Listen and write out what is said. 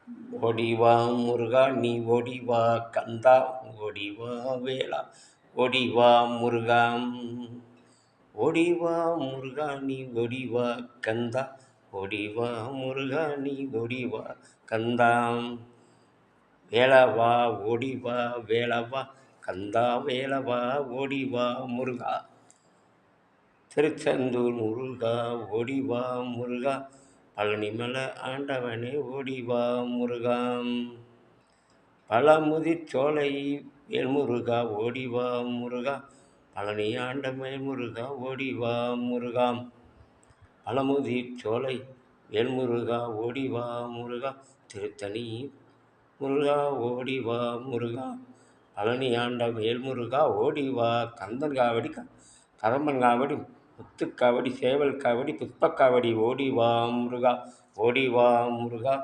ஓடிவா முருகா நீ ஓடிவா கந்தா, ஓடிவா வேளா, ஓடிவா முருகா. ஓடிவா முருகா நீ ஓடிவா கந்தா, ஓடிவா முருகா நீ ஓடிவா கந்தா. வேளவா ஓடிவா வேளவா கந்தா, வேளவா ஓடிவா முருகா. திருச்செந்தூர் முருகா ஓடிவா முருகா, பழனிமலை ஆண்டவனே ஓடிவா முருகா. பழமுதிர் சோலை வேல்முருகா ஓடிவா முருகா, பழனி ஆண்ட மேல்முருகா ஓடிவா முருகா. பழமுதிர் சோலை வேல்முருகா ஓடிவா முருகா, திருத்தணி முருகா ஓடிவா முருகா. பழனி ஆண்ட வேல்முருகா ஓடிவா. கந்தன் காவடி கதம்பன் காவடி முத்துக்காவடி சேவல் காவடி புஷ்பக்காவடி ஓடிவா முருகா, ஓடிவா முருகா.